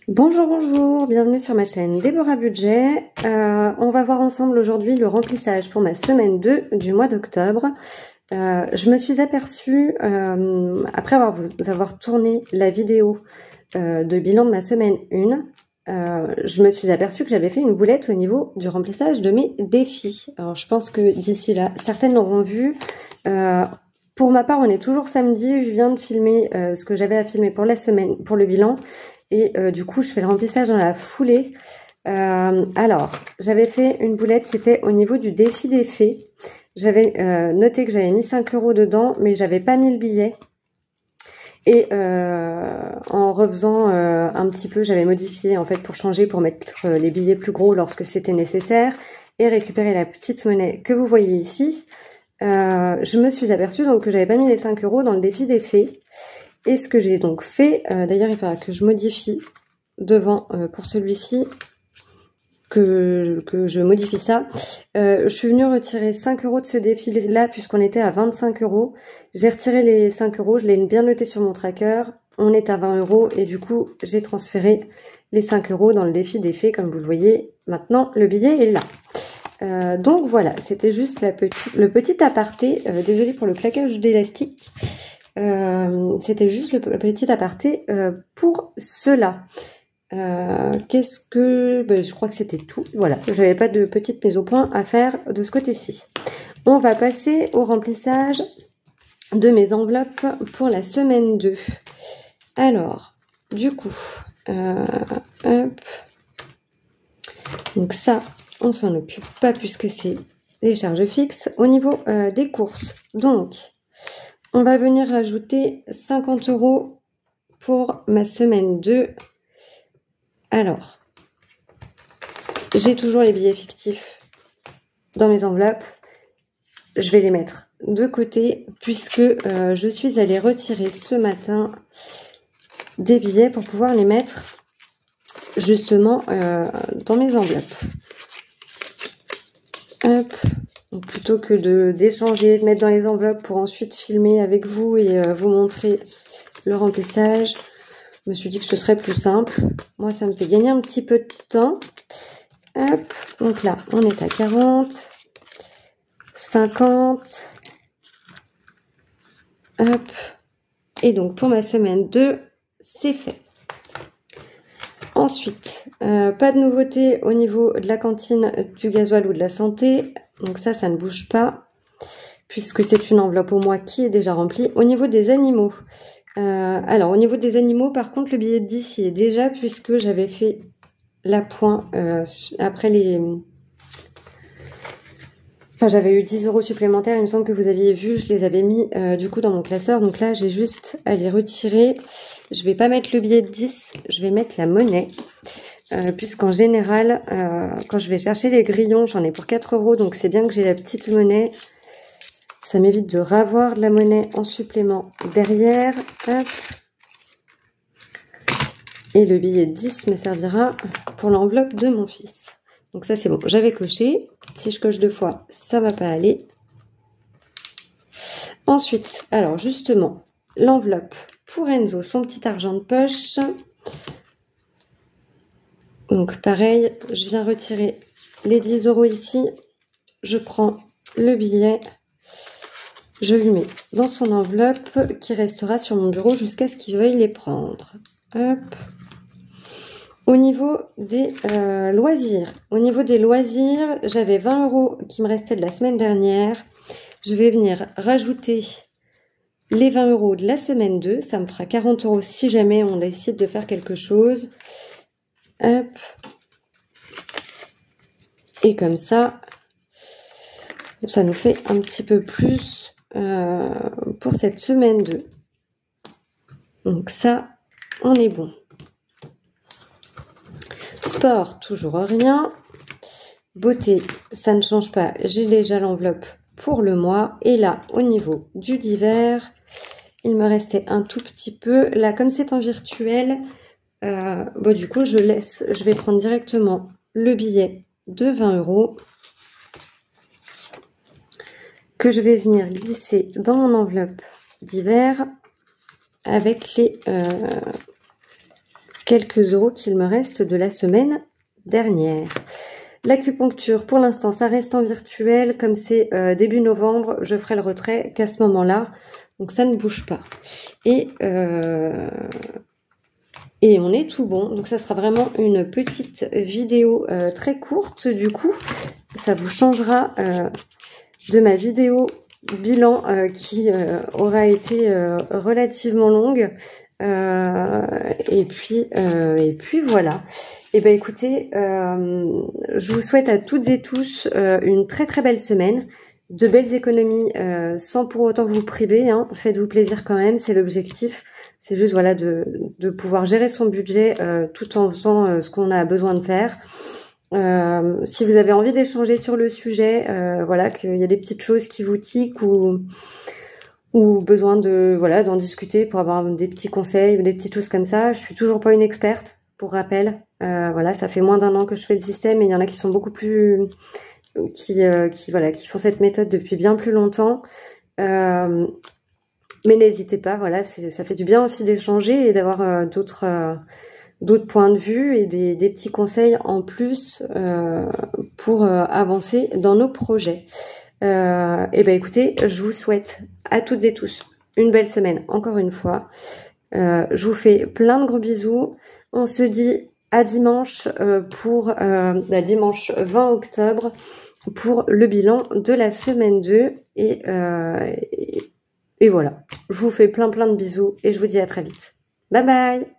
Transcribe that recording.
Bonjour, bonjour, bienvenue sur ma chaîne Déborah Budget. On va voir ensemble aujourd'hui le remplissage pour ma semaine 2 du mois d'octobre. Je me suis aperçue, après avoir tourné la vidéo de bilan de ma semaine 1, je me suis aperçue que j'avais fait une boulette au niveau du remplissage de mes défis. Alors je pense que d'ici là, certaines l'auront vu. Pour ma part, on est toujours samedi, je viens de filmer ce que j'avais à filmer pour la semaine, pour le bilan. Et du coup, je fais le remplissage dans la foulée. Alors, j'avais fait une boulette, c'était au niveau du défi des fées. J'avais noté que j'avais mis 5 € dedans, mais j'avais pas mis le billet. Et en refaisant un petit peu, j'avais modifié en fait pour changer, pour mettre les billets plus gros lorsque c'était nécessaire et récupérer la petite monnaie que vous voyez ici. Je me suis aperçue donc que j'avais pas mis les 5 € dans le défi des fées. Et ce que j'ai donc fait, d'ailleurs il faudra que je modifie devant pour celui-ci, que je modifie ça. Je suis venue retirer 5 € de ce défi-là puisqu'on était à 25 €. J'ai retiré les 5 €, je l'ai bien noté sur mon tracker. On est à 20 € et du coup j'ai transféré les 5 € dans le défi des fées comme vous le voyez. Maintenant le billet est là. Donc voilà, c'était juste le petit aparté. Désolée pour le claquage d'élastique. C'était juste le petit aparté pour cela. Qu'est-ce que... je crois que c'était tout. Voilà, je n'avais pas de petite mise au point à faire de ce côté-ci. On va passer au remplissage de mes enveloppes pour la semaine 2. Alors, du coup, hop. Donc ça, on s'en occupe pas puisque c'est les charges fixes. Au niveau des courses, donc... on va venir rajouter 50 € pour ma semaine 2. Alors, j'ai toujours les billets fictifs dans mes enveloppes. Je vais les mettre de côté puisque je suis allée retirer ce matin des billets pour pouvoir les mettre justement dans mes enveloppes. Hop. Donc, plutôt que d'échanger, de mettre dans les enveloppes pour ensuite filmer avec vous et vous montrer le remplissage, je me suis dit que ce serait plus simple. Moi, ça me fait gagner un petit peu de temps. Hop, donc là, on est à 40, 50. Hop. Et donc, pour ma semaine 2, c'est fait. Ensuite, pas de nouveauté au niveau de la cantine, du gasoil ou de la santé. Donc ça ne bouge pas, puisque c'est une enveloppe au mois qui est déjà remplie. Au niveau des animaux, alors au niveau des animaux, par contre, le billet de 10 y est déjà, puisque j'avais fait l'appoint après les... Enfin, j'avais eu 10 € supplémentaires, il me semble que vous aviez vu, je les avais mis du coup dans mon classeur. Donc là, j'ai juste à les retirer. Je vais pas mettre le billet de 10, je vais mettre la monnaie. Puisqu'en général, quand je vais chercher les grillons, j'en ai pour 4 €, donc c'est bien que j'ai la petite monnaie. Ça m'évite de ravoir de la monnaie en supplément derrière. Hop. Et le billet de 10 me servira pour l'enveloppe de mon fils. Donc ça c'est bon, j'avais coché. Si je coche 2 fois, ça va pas aller. Ensuite, alors justement, l'enveloppe pour Enzo, son petit argent de poche. Donc pareil, je viens retirer les 10 € ici, je prends le billet, je lui mets dans son enveloppe qui restera sur mon bureau jusqu'à ce qu'il veuille les prendre. Hop. Au niveau des loisirs, j'avais 20 € qui me restaient de la semaine dernière. Je vais venir rajouter les 20 € de la semaine 2, ça me fera 40 € si jamais on décide de faire quelque chose. Hop. Et comme ça nous fait un petit peu plus pour cette semaine 2. Donc ça, on est bon. Sport, toujours rien. Beauté, ça ne change pas. J'ai déjà l'enveloppe pour le mois. Et là, au niveau du divers, il me restait un tout petit peu. Là, comme c'est en virtuel... du coup, je vais prendre directement le billet de 20 € que je vais venir glisser dans mon enveloppe d'hiver avec quelques euros qu'il me reste de la semaine dernière. L'acupuncture, pour l'instant, ça reste en virtuel. Comme c'est début novembre, je ferai le retrait qu'à ce moment-là. Donc, ça ne bouge pas. Et on est tout bon. Donc, ça sera vraiment une petite vidéo très courte. Du coup, ça vous changera de ma vidéo bilan qui aura été relativement longue. Et puis voilà. Et ben écoutez, je vous souhaite à toutes et tous une très très belle semaine, de belles économies sans pour autant vous priver, hein. Faites-vous plaisir quand même, c'est l'objectif. C'est juste voilà de pouvoir gérer son budget tout en faisant ce qu'on a besoin de faire. Si vous avez envie d'échanger sur le sujet, voilà, qu'il y a des petites choses qui vous tiquent ou besoin de voilà d'en discuter pour avoir des petits conseils ou des petites choses comme ça. Je suis toujours pas une experte, pour rappel. Voilà, ça fait moins d'1 an que je fais le système et il y en a qui sont beaucoup plus qui font cette méthode depuis bien plus longtemps. Mais n'hésitez pas, voilà, ça fait du bien aussi d'échanger et d'avoir d'autres points de vue et des petits conseils en plus pour avancer dans nos projets. Et ben écoutez, je vous souhaite à toutes et tous une belle semaine encore une fois. Je vous fais plein de gros bisous. On se dit à dimanche pour dimanche 20 octobre pour le bilan de la semaine 2 et voilà. Je vous fais plein de bisous et je vous dis à très vite. Bye bye.